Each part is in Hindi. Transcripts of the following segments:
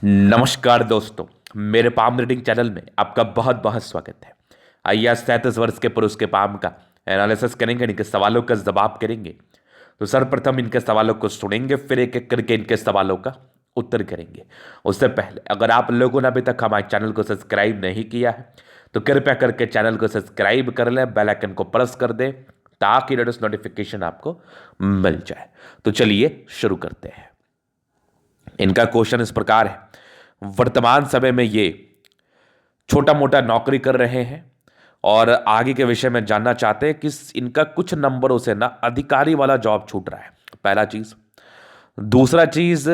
नमस्कार दोस्तों। मेरे पाम रीडिंग चैनल में आपका बहुत बहुत स्वागत है। आइए आज 37 वर्ष के पुरुष के पाम का एनालिसिस करेंगे, इनके सवालों का जवाब करेंगे। तो सर्वप्रथम इनके सवालों को सुनेंगे, फिर एक एक करके इनके सवालों का उत्तर करेंगे। उससे पहले अगर आप लोगों ने अभी तक हमारे चैनल को सब्सक्राइब नहीं किया है तो कृपया करके चैनल को सब्सक्राइब कर लें, बेल आइकन को प्रेस कर दें ताकि लेटेस्ट नोटिफिकेशन आपको मिल जाए। तो चलिए शुरू करते हैं। इनका क्वेश्चन इस प्रकार है। वर्तमान समय में ये छोटा मोटा नौकरी कर रहे हैं और आगे के विषय में जानना चाहते हैं कि इनका कुछ नंबरों से ना अधिकारी वाला जॉब छूट रहा है, पहला चीज। दूसरा चीज,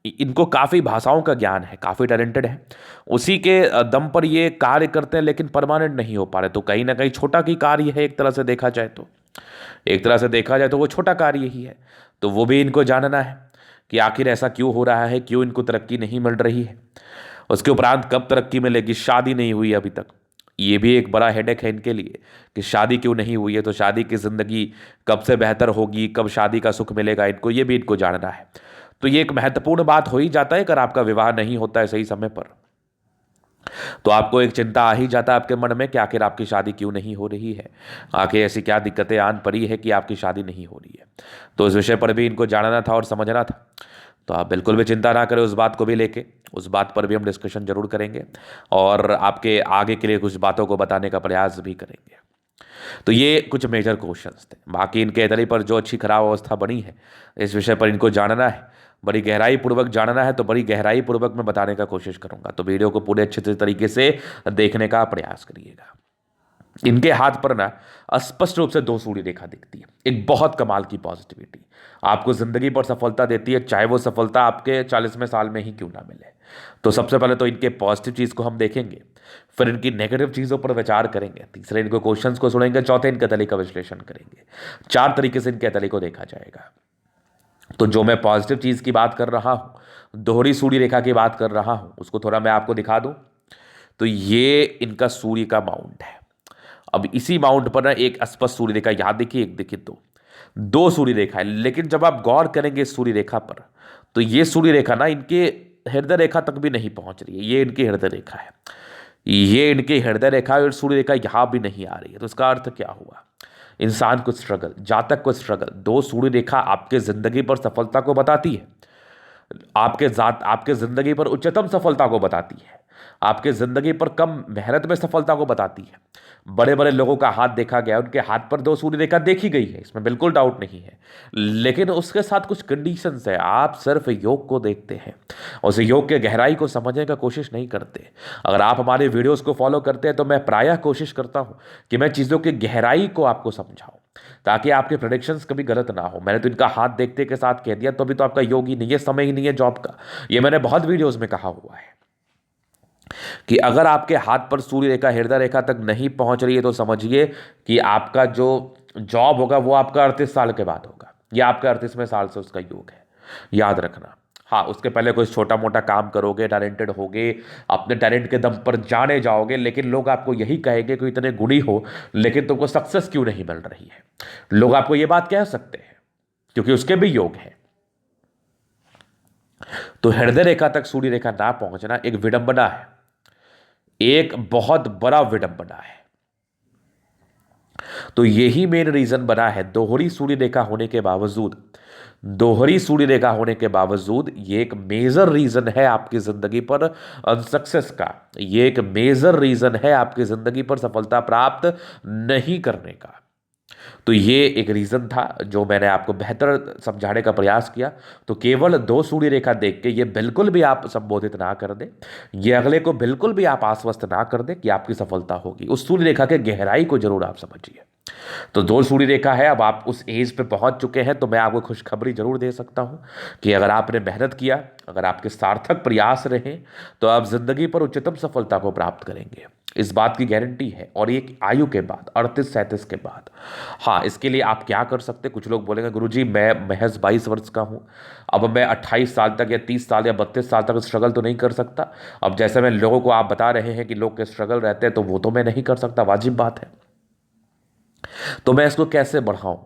इनको काफी भाषाओं का ज्ञान है, काफी टैलेंटेड है, उसी के दम पर ये कार्य करते हैं लेकिन परमानेंट नहीं हो पा रहे। तो कहीं ना कहीं छोटा की कार्य है, एक तरह से देखा जाए तो। एक तरह से देखा जाए तो वो छोटा कार्य ही है। तो वो भी इनको जानना है कि आखिर ऐसा क्यों हो रहा है, क्यों इनको तरक्की नहीं मिल रही है। उसके उपरांत कब तरक्की मिलेगी, शादी नहीं हुई अभी तक, ये भी एक बड़ा हेडेक है इनके लिए कि शादी क्यों नहीं हुई है। तो शादी की जिंदगी कब से बेहतर होगी, कब शादी का सुख मिलेगा इनको, ये भी इनको जानना है। तो ये एक महत्वपूर्ण बात हो ही जाता है अगर आपका विवाह नहीं होता है सही समय पर, तो आपको एक चिंता आ ही जाता है आपके मन में कि आखिर आपकी शादी क्यों नहीं हो रही है, आखिर ऐसी क्या दिक्कतें आन पड़ी है कि आपकी शादी नहीं हो रही है। तो इस विषय पर भी इनको जानना था और समझना था। तो आप बिल्कुल भी चिंता ना करें, उस बात को भी लेके, उस बात पर भी हम डिस्कशन जरूर करेंगे और आपके आगे के लिए कुछ बातों को बताने का प्रयास भी करेंगे। तो ये कुछ मेजर क्वेश्चंस थे। बाकी इनके इटली पर जो अच्छी खराब अवस्था बनी है, इस विषय पर इनको जानना है, बड़ी गहराई पूर्वक जानना है, तो बड़ी गहराई पूर्वक मैं बताने का कोशिश करूंगा। तो वीडियो को पूरे अच्छे तरीके से देखने का प्रयास करिएगा। इनके हाथ पर ना स्पष्ट रूप से दो सूर्य रेखा दिखती है, एक बहुत कमाल की पॉजिटिविटी आपको जिंदगी पर सफलता देती है, चाहे वो सफलता आपके 40वें साल में ही क्यों ना मिले। तो सबसे पहले तो इनके पॉजिटिव चीज को हम देखेंगे, फिर इनकी नेगेटिव चीजों पर विचार करेंगे, तीसरे इनको क्वेश्चंस को सुनेंगे, चौथे इनके तले का विश्लेषण करेंगे। चार तरीके से इनके तले को देखा जाएगा। तो जो मैं पॉजिटिव चीज की बात कर रहा हूं, दोहरी सूर्य रेखा की बात कर रहा हूं, उसको थोड़ा मैं आपको दिखा दूं। तो ये इनका सूर्य का माउंट है। अब इसी माउंट पर ना एक स्पष्ट सूर्य रेखा, यहां देखिए, एक देखिए, दो दो सूर्य रेखा है। लेकिन जब आप गौर करेंगे इस सूर्य रेखा पर, तो ये सूर्य रेखा ना इनके हृदय रेखा तक भी नहीं पहुंच रही है। ये इनकी हृदय रेखा है, ये इनकी हृदय रेखा है, और सूर्य रेखा यहां भी नहीं आ रही है। तो इसका अर्थ क्या हुआ, इंसान को स्ट्रगल, जातक को स्ट्रगल। दो सूर्य रेखा आपके जिंदगी पर सफलता को बताती है, आपके जिंदगी पर उच्चतम सफलता को बताती है, आपके जिंदगी पर कम मेहनत में सफलता को बताती है। बड़े बड़े लोगों का हाथ देखा गया, उनके हाथ पर दो सूर्य रेखा देखी गई है, इसमें बिल्कुल डाउट नहीं है। लेकिन उसके साथ कुछ कंडीशंस है। आप सिर्फ योग को देखते हैं, उस योग के गहराई को समझने का कोशिश नहीं करते। अगर आप हमारे वीडियोस को फॉलो करते हैं तो मैं प्रायः कोशिश करता हूं कि मैं चीज़ों की गहराई को आपको समझाऊं, ताकि आपके प्रेडिक्शंस कभी गलत ना हो। मैंने तो इनका हाथ देखते के साथ कह दिया, तो अभी तो आपका योग ही नहीं है, समय ही नहीं है जॉब का। ये मैंने बहुत वीडियोस में कहा हुआ है कि अगर आपके हाथ पर सूर्य रेखा हृदय रेखा तक नहीं पहुंच रही है तो समझिए कि आपका जो जॉब होगा वो आपका 38 साल के बाद होगा, या आपका 38वें साल से उसका योग है, याद रखना। हाँ, उसके पहले कोई छोटा मोटा काम करोगे, टैलेंटेड होगे, अपने टैलेंट के दम पर जाने जाओगे, लेकिन लोग आपको यही कहेंगे कि इतने गुणी हो लेकिन तुमको सक्सेस क्यों नहीं मिल रही है। लोग आपको ये बात कह सकते हैं क्योंकि उसके भी योग है। तो हृदय रेखा तक सूर्य रेखा ना पहुंचना एक विडंबना है, एक बहुत बड़ा विडंबना है। तो यही मेन रीजन बना है, दोहरी सूर्य रेखा होने के बावजूद, दोहरी सूर्य रेखा होने के बावजूद ये एक मेजर रीजन है आपकी जिंदगी पर अनसक्सेस का, ये एक मेजर रीजन है आपकी जिंदगी पर सफलता प्राप्त नहीं करने का। तो ये एक रीजन था जो मैंने आपको बेहतर समझाने का प्रयास किया। तो केवल दो सूर्य रेखा देख के ये बिल्कुल भी आप संबोधित ना कर दें, ये अगले को बिल्कुल भी आप आश्वस्त ना कर दें कि आपकी सफलता होगी। उस सूर्य रेखा के गहराई को जरूर आप समझिए। तो दो सूर्य रेखा है, अब आप उस एज पे पहुंच चुके हैं, तो मैं आपको खुशखबरी जरूर दे सकता हूं कि अगर आपने मेहनत किया, अगर आपके सार्थक प्रयास रहे, तो आप जिंदगी पर उच्चतम सफलता को प्राप्त करेंगे, इस बात की गारंटी है। और एक आयु के बाद, 38-37 के बाद। हाँ, इसके लिए आप क्या कर सकते, कुछ लोग बोलेंगे गुरुजी मैं महज 22 वर्ष का हूँ, अब मैं 28 साल तक या 30 साल या 32 साल तक स्ट्रगल तो नहीं कर सकता। अब जैसे मैं लोगों को आप बता रहे हैं कि लोग के स्ट्रगल रहते हैं, तो वो तो मैं नहीं कर सकता, वाजिब बात है। तो मैं इसको कैसे बढ़ाऊं,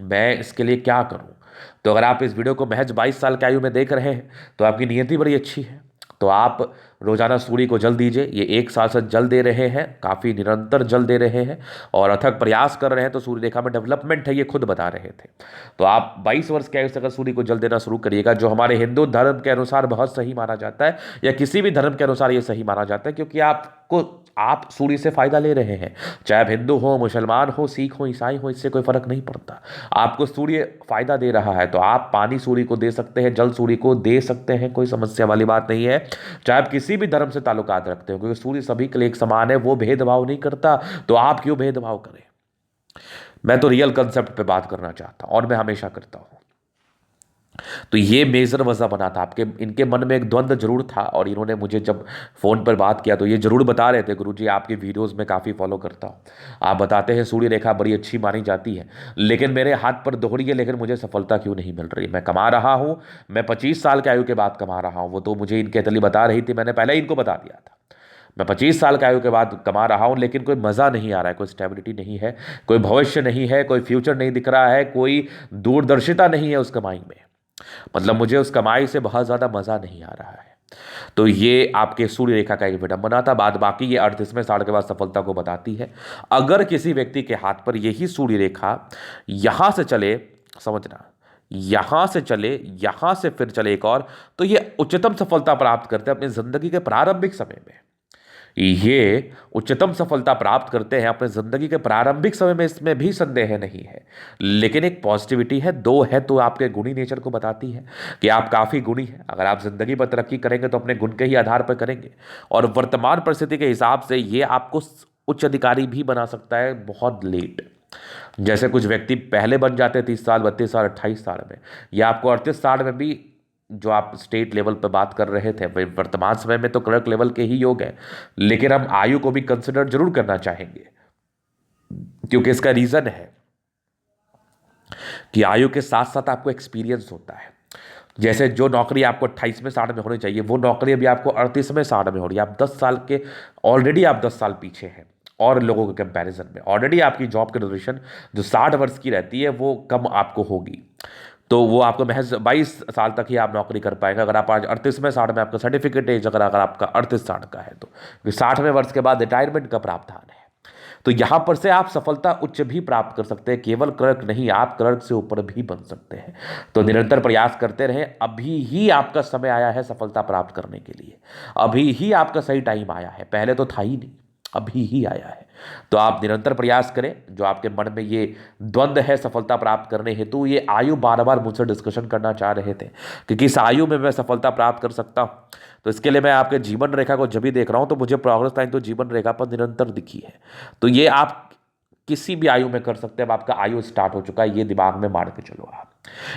मैं इसके लिए क्या करूं। तो अगर आप इस वीडियो को महज 22 साल की आयु में देख रहे हैं तो आपकी नियति बड़ी अच्छी है। तो आप रोजाना सूर्य को जल दीजिए। ये 1 साल से जल दे रहे हैं, काफ़ी निरंतर जल दे रहे हैं और अथक प्रयास कर रहे हैं, तो सूर्य रेखा में डेवलपमेंट है, ये खुद बता रहे थे। तो आप 22 वर्ष की आयु से अगर सूर्य को जल देना शुरू करिएगा, जो हमारे हिंदू धर्म के अनुसार बहुत सही माना जाता है, या किसी भी धर्म के अनुसार ये सही माना जाता है, क्योंकि आप सूर्य से फायदा ले रहे हैं। चाहे आप हिंदू हो, मुसलमान हो, सिख हो, ईसाई हो, इससे कोई फर्क नहीं पड़ता। आपको सूर्य फायदा दे रहा है, तो आप पानी सूर्य को दे सकते हैं, जल सूर्य को दे सकते हैं, कोई समस्या वाली बात नहीं है। चाहे आप किसी भी धर्म से ताल्लुकात रखते हो, क्योंकि सूर्य सभी के लिए एक समान है, वो भेदभाव नहीं करता, तो आप क्यों भेदभाव करें। मैं तो रियल कंसेप्ट पे बात करना चाहता हूं और मैं हमेशा करता हूं। तो ये मेजर वजह बना था। आपके इनके मन में एक द्वंद्व जरूर था, और इन्होंने मुझे जब फ़ोन पर बात किया तो ये जरूर बता रहे थे, गुरुजी आपकी वीडियोस में काफ़ी फॉलो करता हूँ, आप बताते हैं सूर्य रेखा बड़ी अच्छी मानी जाती है, लेकिन मेरे हाथ पर दोहरी है, लेकिन मुझे सफलता क्यों नहीं मिल रही। मैं कमा रहा हूँ, मैं 25 साल की आयु के बाद कमा रहा हूँ, वो तो मुझे इनके अतली बता रही थी, मैंने पहले ही इनको बता दिया था। मैं 25 साल की आयु के बाद कमा रहा हूं, लेकिन कोई मज़ा नहीं आ रहा है, कोई स्टेबिलिटी नहीं है, कोई भविष्य नहीं है, कोई फ्यूचर नहीं दिख रहा है, कोई दूरदर्शिता नहीं है उस कमाई में। मतलब मुझे उस कमाई से बहुत ज़्यादा मज़ा नहीं आ रहा है। तो ये आपके सूर्य रेखा का एक विडंबना था। बाद बाकी ये 38वें साल के बाद सफलता को बताती है। अगर किसी व्यक्ति के हाथ पर यही सूर्य रेखा यहां से चले, समझना, यहां से चले, यहां से फिर चले एक और, तो ये उच्चतम सफलता प्राप्त करते हैं अपनी जिंदगी के प्रारंभिक समय में। ये उच्चतम सफलता प्राप्त करते हैं अपने जिंदगी के प्रारंभिक समय में, इसमें भी संदेह नहीं है। लेकिन एक पॉजिटिविटी है, दो है, तो आपके गुणी नेचर को बताती है कि आप काफ़ी गुणी हैं। अगर आप जिंदगी पर तरक्की करेंगे तो अपने गुण के ही आधार पर करेंगे, और वर्तमान परिस्थिति के हिसाब से ये आपको उच्च अधिकारी भी बना सकता है बहुत लेट। जैसे कुछ व्यक्ति पहले बन जाते हैं 30 साल, 32 साल, 28 साल में, या आपको 38 साल में भी, जो आप स्टेट लेवल पर बात कर रहे थे, वर्तमान समय में तो क्लर्क लेवल के ही योग है, लेकिन हम आयु को भी कंसिडर जरूर करना चाहेंगे, क्योंकि इसका रीजन है कि आयु के साथ साथ आपको एक्सपीरियंस होता है। जैसे जो नौकरी आपको 28वें साल में होनी चाहिए, वो नौकरी अभी आपको 38वें साल में हो रही है। आप 10 साल के, ऑलरेडी आप 10 साल पीछे हैं और लोगों के कंपैरिजन में। ऑलरेडी आपकी जॉब की ड्यूरेशन जो 60 वर्ष की रहती है, वो कम आपको होगी, तो वो आपको महज 22 साल तक ही आप नौकरी कर पाएंगे। अगर आप आज 38वें साल में, आपका सर्टिफिकेट एज अगर आपका 38 साल का है, तो 60वें वर्ष के बाद रिटायरमेंट का प्रावधान है। तो यहां पर से आप सफलता उच्च भी प्राप्त कर सकते हैं, केवल क्लर्क नहीं, आप क्लर्क से ऊपर भी बन सकते हैं। तो निरंतर प्रयास करते रहें। अभी ही आपका समय आया है सफलता प्राप्त करने के लिए, अभी ही आपका सही टाइम आया है, पहले तो था ही नहीं, अभी ही आया है। तो आप निरंतर प्रयास करें। जो आपके मन में ये द्वंद्व है सफलता प्राप्त करने हेतु, ये आयु बार बार मुझसे डिस्कशन करना चाह रहे थे कि किस आयु में मैं सफलता प्राप्त कर सकता हूं। तो इसके लिए मैं आपके जीवन रेखा को जब भी देख रहा हूं, तो मुझे प्रोग्रेस लाइन तो जीवन रेखा पर निरंतर दिखी है। तो ये आप किसी भी आयु में कर सकते हैं। अब आपका आयु स्टार्ट हो चुका है, ये दिमाग में मार के चलो। आप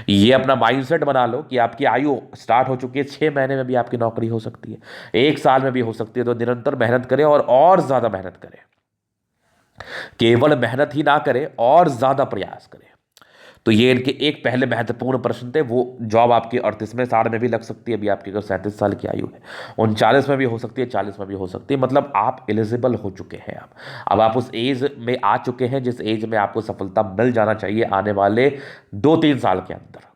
ये अपना माइंडसेट बना लो कि आपकी आयु स्टार्ट हो चुकी है। 6 महीने में भी आपकी नौकरी हो सकती है, 1 साल में भी हो सकती है। तो निरंतर मेहनत करें और ज्यादा मेहनत करें। केवल मेहनत ही ना करें, और ज्यादा प्रयास करें। तो ये इनके एक पहले महत्वपूर्ण प्रश्न थे। वो जॉब आपकी 38वें साल में भी लग सकती है, अभी आपकी अगर 37 साल की आयु है, 39 में भी हो सकती है, 40 में भी हो सकती है। मतलब आप एलिजिबल हो चुके हैं। अब आप उस एज में आ चुके हैं जिस एज में आपको सफलता मिल जाना चाहिए आने वाले 2-3 साल के अंदर।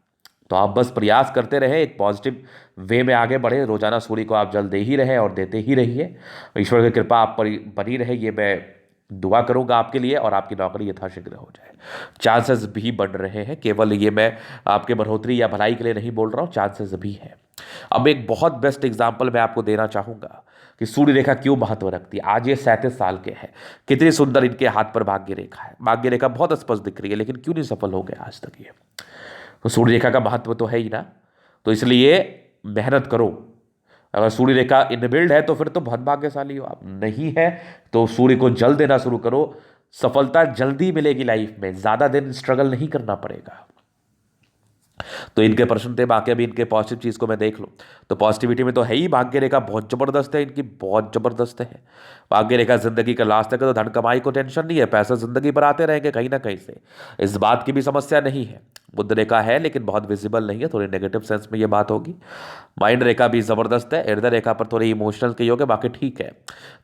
तो आप बस प्रयास करते रहें, एक पॉजिटिव वे में आगे बढ़े। रोजाना सूर्य को आप जल दे ही रहे और देते ही रहिए। ईश्वर की कृपा आप पर बनी रहे, ये मैं दुआ करूंगा आपके लिए, और आपकी नौकरी यथाशीघ्र हो जाए। चांसेस भी बढ़ रहे हैं, केवल ये मैं आपके बढ़ोतरी या भलाई के लिए नहीं बोल रहा हूं, चांसेस भी हैं। अब एक बहुत बेस्ट एग्जांपल मैं आपको देना चाहूंगा कि सूर्य रेखा क्यों महत्व रखती है। आज ये 37 साल के हैं, कितनी सुंदर इनके हाथ पर भाग्य रेखा है। भाग्य रेखा बहुत स्पष्ट दिख रही है, लेकिन क्यों नहीं सफल हो गए आज तक ये। तो सूर्य रेखा का महत्व तो है ही ना। तो इसलिए मेहनत करो। अगर सूर्य रेखा इनबिल्ड है तो फिर तो बहुत भाग्यशाली हो आप। नहीं है तो सूर्य को जल देना शुरू करो। सफलता जल्दी मिलेगी लाइफ में, ज्यादा दिन स्ट्रगल नहीं करना पड़ेगा। तो इनके प्रश्न थे। बाकी अभी इनके पॉजिटिव चीज को मैं देख लूं तो पॉजिटिविटी में तो है ही, भाग्य रेखा बहुत जबरदस्त है इनकी, बहुत जबरदस्त है। भाग्य रेखा जिंदगी का लास्ट तक है, तो धन कमाई को टेंशन नहीं है, पैसा जिंदगी पर आते रहेंगे कहीं ना कहीं से, इस बात की भी समस्या नहीं है। बुध रेखा है लेकिन बहुत विजिबल नहीं है, थोड़ी नेगेटिव सेंस में ये बात होगी। माइंड रेखा भी जबरदस्त है, हृदय रेखा पर थोड़ी इमोशनल के योग है, बाकी ठीक है।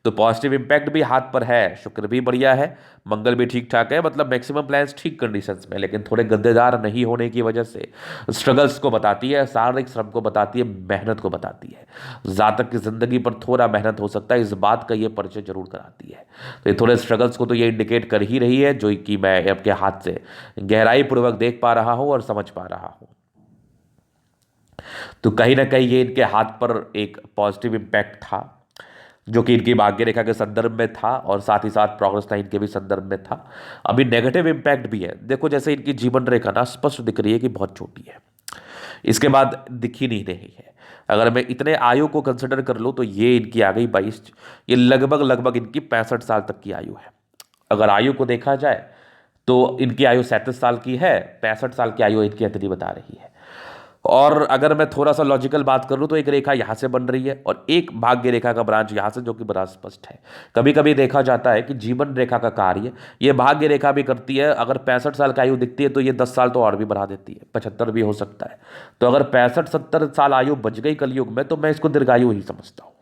तो पॉजिटिव इंपैक्ट भी हाथ पर है, शुक्र भी बढ़िया है, मंगल भी ठीक ठाक है। मतलब मैक्सिमम प्लान्स ठीक कंडीशंस में, लेकिन थोड़े गद्देदार नहीं होने की वजह से स्ट्रगल्स को बताती है, शारीरिक श्रम को बताती है, मेहनत को बताती है। जातक की जिंदगी पर थोड़ा मेहनत हो सकता है, इस बात का ये परिचय जरूर कराती है। तो ये थोड़े स्ट्रगल्स को तो ये इंडिकेट कर ही रही है, जो कि मैं आपके हाथ से गहराई पूर्वक देख पा रहा हूं और समझ पा रहा हूं। तो कहीं ना कहीं ये इनके हाथ पर एक पॉजिटिव इम्पैक्ट था, जो कि इनकी भाग्य रेखा के संदर्भ में था और साथ ही साथ प्रोग्रेस लाइन के भी संदर्भ में था। अभी नेगेटिव इम्पैक्ट भी है। देखो जैसे इनकी जीवन रेखा ना स्पष्ट दिख रही है कि बहुत छोटी है, इसके बाद दिख ही नहीं रही है। अगर मैं इतने आयु को कंसिडर कर लूँ तो ये इनकी आ गई 22, ये लगभग लगभग इनकी 65 साल तक की आयु है। अगर आयु को देखा जाए तो इनकी आयु 37 साल की है, 65 साल की आयु इनकी अतिथि बता रही है। और अगर मैं थोड़ा सा लॉजिकल बात करूं तो एक रेखा यहां से बन रही है और एक भाग्य रेखा का ब्रांच यहां से, जो कि बड़ा स्पष्ट है। कभी कभी देखा जाता है कि जीवन रेखा का कार्य ये भाग्य रेखा भी करती है। अगर 65 साल की आयु दिखती है तो ये 10 साल तो और भी बढ़ा देती है, 75 भी हो सकता है। तो अगर 65-70 साल आयु बच गई कलयुग में तो मैं इसको दीर्घायु ही समझता हूँ।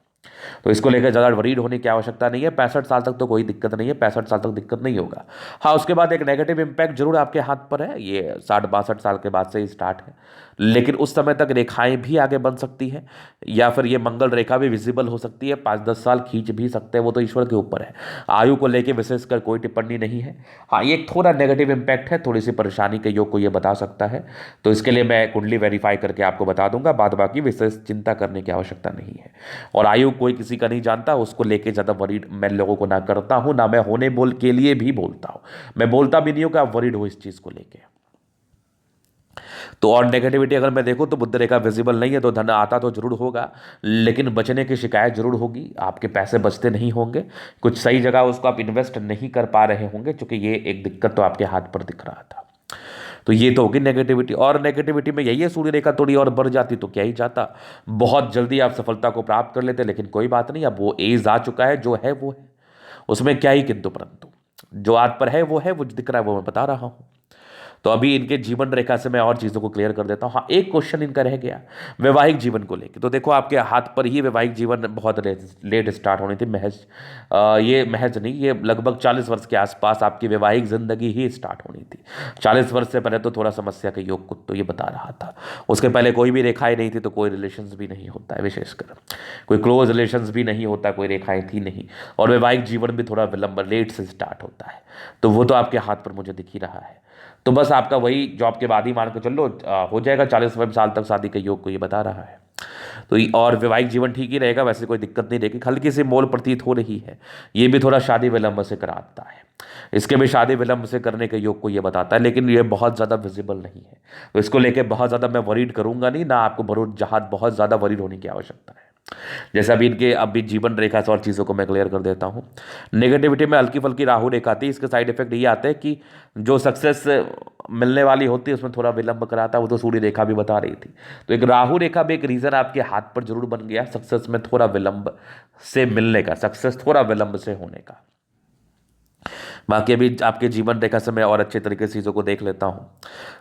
तो इसको लेकर ज़्यादा वरीड होने की आवश्यकता नहीं है। 65 साल तक तो कोई दिक्कत नहीं है, 65 साल तक दिक्कत नहीं होगा। हाँ, उसके बाद एक नेगेटिव इंपैक्ट जरूर आपके हाथ पर है, ये 60-62 साल के बाद से ही स्टार्ट है। लेकिन उस समय तक रेखाएं भी आगे बन सकती हैं, या फिर ये मंगल रेखा भी विजिबल हो सकती है। 5-10 साल खींच भी सकते हैं, वो तो ईश्वर के ऊपर है। आयु को लेकर विशेषकर कोई टिप्पणी नहीं है। हाँ, ये एक थोड़ा नेगेटिव इंपैक्ट है, थोड़ी सी परेशानी के योग को ये बता सकता है। तो इसके लिए मैं कुंडली वेरीफाई करके आपको बता दूंगा, बाद बाकी विशेष चिंता करने की आवश्यकता नहीं है। और आयु कोई किसी का नहीं जानता, उसको लेके ज़्यादा वरीड मैं लोगों को ना करता हूँ, ना मैं होने बोल के लिए भी बोलता हूँ। मैं बोलता भी नहीं हूँ कि आप वरीड हो इस चीज़ को लेके। तो और नेगेटिविटी अगर मैं देखूं तो बुध रेखा विजिबल नहीं है, तो धन आता तो जरूर होगा, लेकिन बचने की शिकायत जरूर होगी। आपके पैसे बचते नहीं होंगे, कुछ सही जगह उसको आप इन्वेस्ट नहीं कर पा रहे होंगे, क्योंकि ये एक दिक्कत तो आपके हाथ पर दिख रहा था। तो ये तो होगी नेगेटिविटी। और नेगेटिविटी में यही है, सूर्य रेखा थोड़ी और बढ़ जाती तो क्या ही जाता, बहुत जल्दी आप सफलता को प्राप्त कर लेते। लेकिन कोई बात नहीं, अब वो एज आ चुका है, जो है वो है, उसमें क्या ही किंतु परंतु। जो आज पर है वो दिख रहा है, वो मैं बता रहा हूं। तो अभी इनके जीवन रेखा से मैं और चीज़ों को क्लियर कर देता हूँ। हाँ, एक क्वेश्चन इनका रह गया वैवाहिक जीवन को लेकर। तो देखो आपके हाथ पर ही वैवाहिक जीवन बहुत लेट स्टार्ट होनी थी। ये महज नहीं, ये लगभग 40 वर्ष के आसपास आपकी वैवाहिक जिंदगी ही स्टार्ट होनी थी। 40 वर्ष से पहले तो थोड़ा समस्या के योग को तो ये बता रहा था। उसके पहले कोई भी रेखाएं नहीं थी, तो कोई रिलेशंस भी नहीं होता है, विशेषकर कोई क्लोज रिलेशंस भी नहीं होता, कोई रेखाएं थी नहीं। और वैवाहिक जीवन भी थोड़ा विलंब लेट से स्टार्ट होता है। तो वो तो आपके हाथ पर मुझे दिख ही रहा है। तो बस आपका वही जॉब के बाद ही मान के चल लो, हो जाएगा 40 साल तक शादी के योग को ये बता रहा है। तो और वैवाहिक जीवन ठीक ही रहेगा, वैसे कोई दिक्कत नहीं रहेगी। हल्की सी मोल प्रतीत हो रही है, ये भी थोड़ा शादी विलंब से कराता है। इसके भी शादी विलंब से करने के योग को ये बताता है, लेकिन ये बहुत ज़्यादा विजिबल नहीं है। तो इसको लेके बहुत ज़्यादा मैं वरीड करूंगा नहीं, ना आपको बहुत ज़्यादा वरीड होने की आवश्यकता है। जैसे अभी इनके अभी जीवन रेखा से और चीज़ों को मैं क्लियर कर देता हूँ। नेगेटिविटी में हल्की फुल्की राहु रेखा थी, इसके साइड इफेक्ट ये आते हैं कि जो सक्सेस मिलने वाली होती है उसमें थोड़ा विलंब कराता है, वो तो सूर्य रेखा भी बता रही थी। तो एक राहु रेखा भी एक रीज़न आपके हाथ पर जरूर बन गया, सक्सेस में थोड़ा विलंब से मिलने का, सक्सेस थोड़ा विलंब से होने का। बाकी अभी आपके जीवन रेखा से मैं और अच्छे तरीके से चीज़ों को देख लेता हूँ।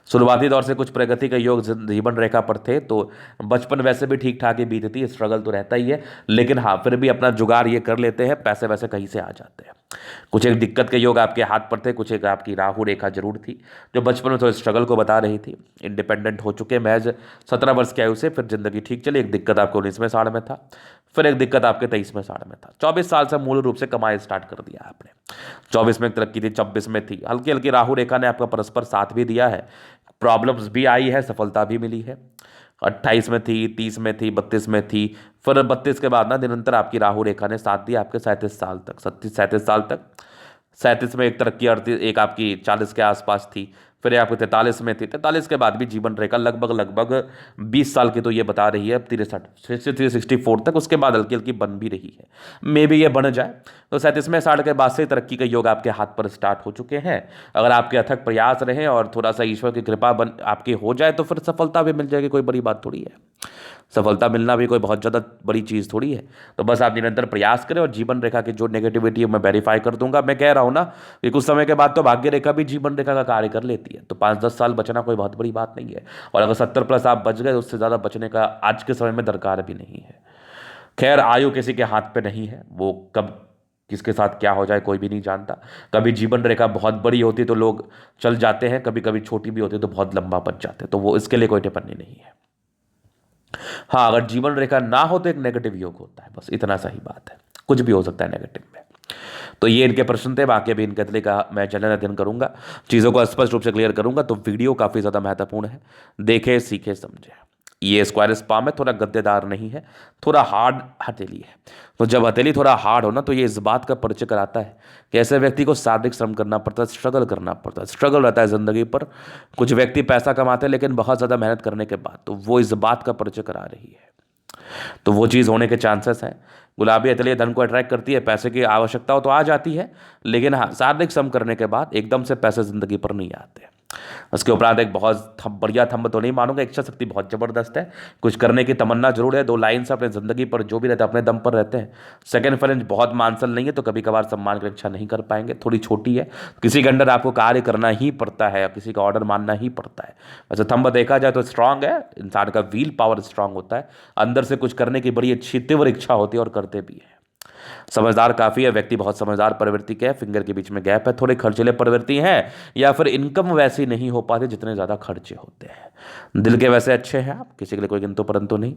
शुरुआती दौर से कुछ प्रगति के योग जीवन रेखा पर थे, तो बचपन वैसे भी ठीक ठाक ही बीतती है, स्ट्रगल तो रहता ही है, लेकिन हाँ फिर भी अपना जुगाड़ ये कर लेते हैं, पैसे वैसे कहीं से आ जाते हैं। कुछ एक दिक्कत के योग आपके हाथ पर थे, कुछ एक आपकी राहु रेखा जरूर थी, जो बचपन में थोड़े स्ट्रगल को बता रही थी। इंडिपेंडेंट हो चुके महज 17 वर्ष की आयु से, फिर जिंदगी ठीक चली। एक दिक्कत आपको 19वें साल में था, फिर एक दिक्कत आपके 23वें साल में था। 24 साल से मूल रूप से कमाई स्टार्ट कर दिया आपने। 24 में एक तरक्की थी, 26 में थी, हल्की हल्की राहु रेखा ने आपका परस्पर साथ भी दिया है, प्रॉब्लम्स भी आई है, सफलता भी मिली है। 28 में थी, 30 में थी, 32 में थी, फिर 32 के बाद ना निरंतर आपकी राहु रेखा ने साथ दिया आपके 37 साल तक, 37 साल तक। 37 में एक तरक्की, 38 एक आपकी 40 के आसपास थी, फिर आपको 43 में थी। 43 के बाद भी जीवन रेखा लगभग 20 साल की तो ये बता रही है, अब 63-64 तक। उसके बाद हल्की हल्की बन भी रही है, मे भी ये बन जाए। तो 37वें साल के बाद से तरक्की के योग आपके हाथ पर स्टार्ट हो चुके हैं। अगर आपके अथक प्रयास रहे और थोड़ा सा ईश्वर की कृपा आपकी हो जाए तो फिर सफलता भी मिल जाएगी, कोई बड़ी बात थोड़ी है। सफलता मिलना भी कोई बहुत ज़्यादा बड़ी चीज़ थोड़ी है। तो बस आप निरंतर प्रयास करें और जीवन रेखा की जो नेगेटिविटी है मैं वेरीफाई कर दूंगा। मैं कह रहा हूँ ना कि कुछ समय के बाद तो भाग्य रेखा भी जीवन रेखा का कार्य कर लेती है, तो 5-10 साल बचना कोई बहुत बड़ी बात नहीं है। और अगर 70+ आप बच गए तो उससे ज़्यादा बचने का आज के समय में दरकार भी नहीं है। खैर, आयु किसी के हाथ पे नहीं है, वो कब किसके साथ क्या हो जाए कोई भी नहीं जानता। कभी जीवन रेखा बहुत बड़ी होती है तो लोग चल जाते हैं, कभी कभी छोटी भी होती है तो बहुत लंबा बच जाते हैं, तो वो इसके लिए कोई टिप्पणी नहीं है। हाँ, अगर जीवन रेखा ना हो तो एक नेगेटिव योग होता है, बस इतना सा ही बात है, कुछ भी हो सकता है नेगेटिव में। तो ये इनके प्रश्न थे, बाकी अभी इनके का मैं चलन अध्ययन करूंगा, चीज़ों को स्पष्ट रूप से क्लियर करूंगा। तो वीडियो काफ़ी ज़्यादा महत्वपूर्ण है, देखे सीखे समझे। ये स्क्वायर स्पाम है, थोड़ा गद्देदार नहीं है, थोड़ा हार्ड हथेली है। तो जब हथेली थोड़ा हार्ड हो ना, तो ये इस बात का परिचय कराता है कि ऐसे व्यक्ति को शारीरिक श्रम करना पड़ता है, स्ट्रगल करना पड़ता है, स्ट्रगल रहता है ज़िंदगी पर। कुछ व्यक्ति पैसा कमाते हैं लेकिन बहुत ज़्यादा मेहनत करने के बाद, तो वो इस बात का परिचय करा रही है। तो वो चीज़ होने के चांसेस हैं। गुलाबी हथेली धन को अट्रैक्ट करती है, पैसे की आवश्यकता हो तो आ जाती है, लेकिन हाँ, शारीरिक श्रम करने के बाद एकदम से पैसे जिंदगी पर नहीं आते। उसके उपरांत एक बहुत बढ़िया थंब तो नहीं मानूंगा, इच्छा शक्ति बहुत जबरदस्त है, कुछ करने की तमन्ना जरूर है, 2 लाइन से अपने जिंदगी पर जो भी रहते हैं अपने दम पर रहते हैं। सेकंड फ्रेंच बहुत मानसल नहीं है, तो कभी कभार सम्मान की रक्षा नहीं कर पाएंगे, थोड़ी छोटी है, किसी के अंडर आपको कार्य करना ही पड़ता है, किसी का ऑर्डर मानना ही पड़ता है। वैसे थंब देखा जाए तो स्ट्रांग है, इंसान का व्हील पावर स्ट्रांग होता है, अंदर से कुछ करने की बड़ी अच्छी तीव्र इच्छा होती है और करते भी है। समझदार काफ़ी है, व्यक्ति बहुत समझदार प्रवृत्ति के है, फिंगर के बीच में गैप है, थोड़े खर्चीले प्रवृत्ति हैं, या फिर इनकम वैसी नहीं हो पाती जितने ज़्यादा खर्चे होते हैं। दिल के वैसे अच्छे हैं आप, किसी के लिए कोई किंतु परंतु नहीं।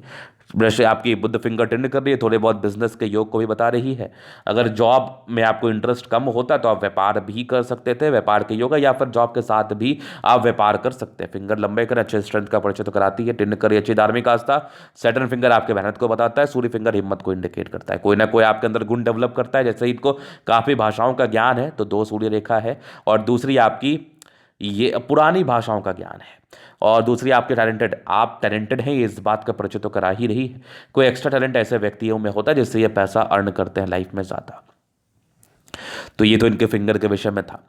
वैसे आपकी बुद्ध फिंगर टेंड कर रही है, थोड़े बहुत बिजनेस के योग को भी बता रही है। अगर जॉब में आपको इंटरेस्ट कम होता है तो आप व्यापार भी कर सकते थे, व्यापार के योग, या फिर जॉब के साथ भी आप व्यापार कर सकते हैं। फिंगर लंबे कर अच्छे स्ट्रेंथ का परिचय तो कराती है, टिंड कर अच्छी धार्मिक आस्था। सैटर्न फिंगर आपके मेहनत को बताता है, सूर्य फिंगर हिम्मत को इंडिकेट करता है, कोई ना कोई आपके अंदर गुण डेवलप करता है। जैसे इनको काफ़ी भाषाओं का ज्ञान है, तो 2 सूर्य रेखा है, और दूसरी आपकी ये पुरानी भाषाओं का ज्ञान है, और दूसरी आपके टैलेंटेड, आप टैलेंटेड हैं, ये इस बात का परिचय तो करा ही रही है। कोई एक्स्ट्रा टैलेंट ऐसे व्यक्तियों में होता है जिससे ये पैसा अर्न करते हैं लाइफ में ज़्यादा। तो ये तो इनके फिंगर के विषय में था।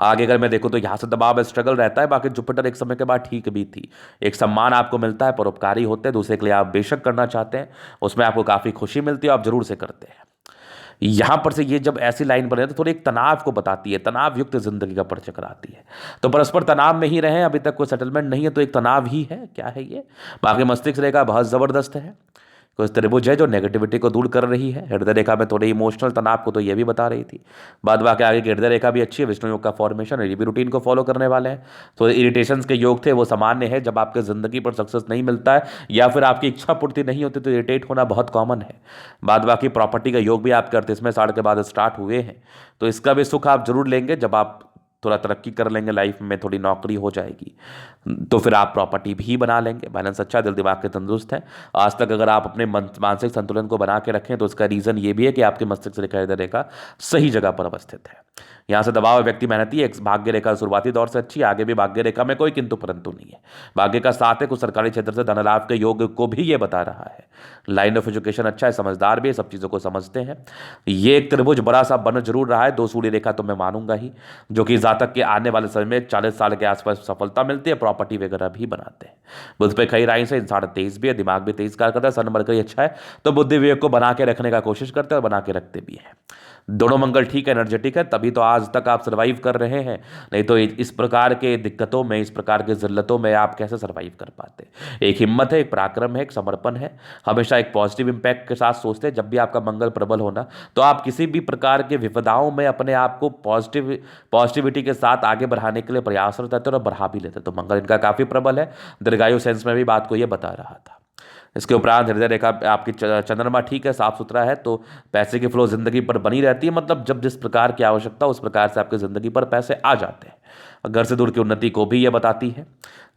आगे अगर मैं देखूँ तो यहाँ से दबाव स्ट्रगल रहता है, बाकी जुपिटर एक समय के बाद ठीक भी थी। एक सम्मान आपको मिलता है, परोपकारी होते हैं, दूसरे के लिए आप बेशक करना चाहते हैं, उसमें आपको काफ़ी खुशी मिलती है, आप जरूर से करते हैं। यहां पर से ये जब ऐसी लाइन बने तो थोड़ी एक तनाव को बताती है, तनाव युक्त जिंदगी का परिचय कराती है। तो परस्पर तनाव में ही रहे, अभी तक कोई सेटलमेंट नहीं है तो एक तनाव ही है, क्या है ये। बाकी मस्तिष्क रेखा बहुत जबरदस्त है, कुछ त्रिभुज है जो नेगेटिविटी को दूर कर रही है। हृदय रेखा में थोड़े इमोशनल तनाव को तो ये भी बता रही थी। बाद बाकी आगे की हृदय रेखा भी अच्छी है, विष्णु योग का फॉर्मेशन, ये भी रूटीन को फॉलो करने वाले हैं। तो इरिटेशंस के योग थे वो सामान्य है, जब आपके जिंदगी पर सक्सेस नहीं मिलता है या फिर आपकी इच्छा पूर्ति नहीं होती तो इरिटेट होना बहुत कॉमन है। बाद बाकी प्रॉपर्टी का योग भी आपके 38वें साल के बाद स्टार्ट हुए हैं, तो इसका भी सुख आप जरूर लेंगे। जब आप थोड़ा तरक्की कर लेंगे लाइफ में, थोड़ी नौकरी हो जाएगी, तो फिर आप प्रॉपर्टी भी बना लेंगे। बैलेंस अच्छा, दिल दिमाग के तंदुरुस्त है। आज तक अगर आप अपने मानसिक संतुलन को बना के रखें तो उसका रीज़न ये भी है कि आपके मस्तिष्क रेखा हृदय रेखा सही जगह पर अवस्थित है। यहाँ से दबाव व्यक्ति मेहनती है, भाग्य रेखा शुरुआती दौर से अच्छी, आगे भी भाग्य रेखा में कोई किंतु परंतु नहीं है। भाग्य का साथ है, कुछ सरकारी क्षेत्र से धन लाभ के योग को भी ये बता रहा है। लाइन ऑफ एजुकेशन अच्छा है, समझदार भी है, सब चीज़ों को समझते हैं। ये एक त्रिभुज बड़ा सा बन जरूर रहा है, 2 सूर्य रेखा तो मैं मानूंगा ही, जो कि जातक के आने वाले समय में 40 साल के आसपास सफलता मिलती है, प्रॉपर्टी वगैरह भी बनाते हैं। बुद्ध पे कई राय से इंसान तेज भी है, दिमाग भी तेज कार्य करता है, सन मरकरी अच्छा है, तो बुद्धि विवेक को बना के रखने का कोशिश करते हैं और बना के रखते भी हैं। दोनों मंगल ठीक है, एनर्जेटिक है, तभी तो आज तक आप सर्वाइव कर रहे हैं, नहीं तो इस प्रकार के दिक्कतों में, इस प्रकार के जिल्लतों में आप कैसे सर्वाइव कर पाते। एक हिम्मत है, एक पराक्रम है, एक समर्पण है, हमेशा एक पॉजिटिव इंपैक्ट के साथ सोचते हैं। जब भी आपका मंगल प्रबल होना, तो आप किसी भी प्रकार के विपदाओं में अपने आप को पॉजिटिविटी के साथ आगे बढ़ाने के लिए प्रयासरत रहते हैं और बढ़ा भी लेते हैं। तो मंगल इनका काफ़ी प्रबल है, दीर्घायु सेंस में भी बात को ये बता रहा था। इसके उपरांत हृदय रेखा आपकी चंद्रमा ठीक है, साफ सुथरा है, तो पैसे की फ्लो जिंदगी पर बनी रहती है, मतलब जब जिस प्रकार की आवश्यकता उस प्रकार से आपकी जिंदगी पर पैसे आ जाते हैं। घर से दूर की उन्नति को भी यह बताती है।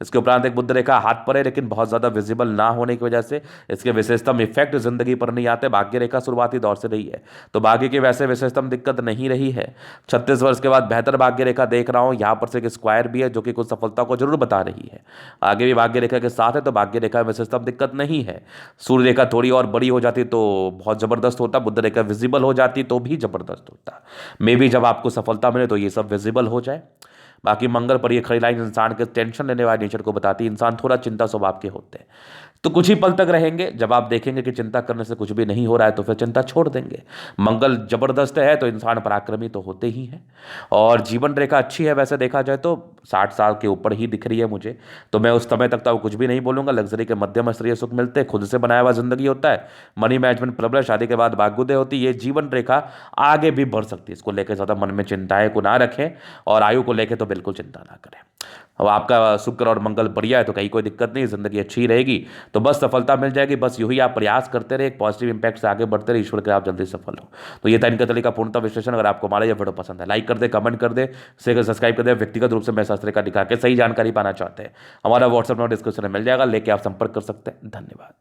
इसके उपरांत एक बुध रेखा हाथ पर है, लेकिन बहुत ज़्यादा विजिबल ना होने की वजह से इसके विशेषतम इफेक्ट जिंदगी पर नहीं आते। भाग्य रेखा शुरुआती दौर से रही है, तो भाग्य की वैसे विशेषतम दिक्कत नहीं रही है। 36 वर्ष के बाद बेहतर भाग्य रेखा देख रहा हूँ, यहाँ पर से एक स्क्वायर भी है जो कि कुछ सफलता को जरूर बता रही है। आगे भी भाग्य रेखा के साथ है, तो भाग्य रेखा विशेषतम दिक्कत नहीं है। सूर्य रेखा थोड़ी और बड़ी हो जाती तो बहुत ज़बरदस्त होता, बुध रेखा विजिबल हो जाती तो भी ज़बरदस्त होता। मे भी जब आपको सफलता मिले तो ये सब विजिबल हो जाए। बाकी मंगल पर ये खड़ी लाइन इंसान के टेंशन लेने वाले नेचर को बताती है। इंसान थोड़ा चिंता स्वभाव के होते हैं, तो कुछ ही पल तक रहेंगे, जब आप देखेंगे कि चिंता करने से कुछ भी नहीं हो रहा है तो फिर चिंता छोड़ देंगे। मंगल जबरदस्त है तो इंसान पराक्रमी तो होते ही हैं। और जीवन रेखा अच्छी है, वैसे देखा जाए तो 60 साल के ऊपर ही दिख रही है मुझे। तो मैं उस समय तक तो कुछ भी नहीं बोलूंगा। लग्जरी के मध्यम स्तरीय सुख मिलते हैं, खुद से बनाया हुआ जिंदगी होता है, मनी मैनेजमेंट प्रबल, शादी के बाद भाग्योदय होती है। ये जीवन रेखा आगे भी बढ़ सकती है, इसको लेकर ज़्यादा मन में चिंताएं को ना रखें, और आयु को लेकर तो बिल्कुल चिंता ना करें। अब आपका शुक्र और मंगल बढ़िया है तो कहीं कोई दिक्कत नहीं, जिंदगी अच्छी रहेगी, तो बस सफलता मिल जाएगी। बस यूं ही आप प्रयास करते रहे, एक पॉजिटिव इंपैक्ट से आगे बढ़ते रहे, ईश्वर के आप जल्दी सफल हो। तो ये था इनका तरीका पूर्णतः विश्लेषण। अगर आपको हमारा ये वीडियो पसंद है, लाइक कर दे, कमेंट कर दे, शेयर सब्सक्राइब कर दे। व्यक्तिगत रूप से मैं शास्त्र का दिखा के सही जानकारी पाना चाहते हैं, हमारा व्हाट्सअप नंबर डिस्क्रिप्शन में मिल जाएगा, लेके आप संपर्क कर सकते हैं। धन्यवाद।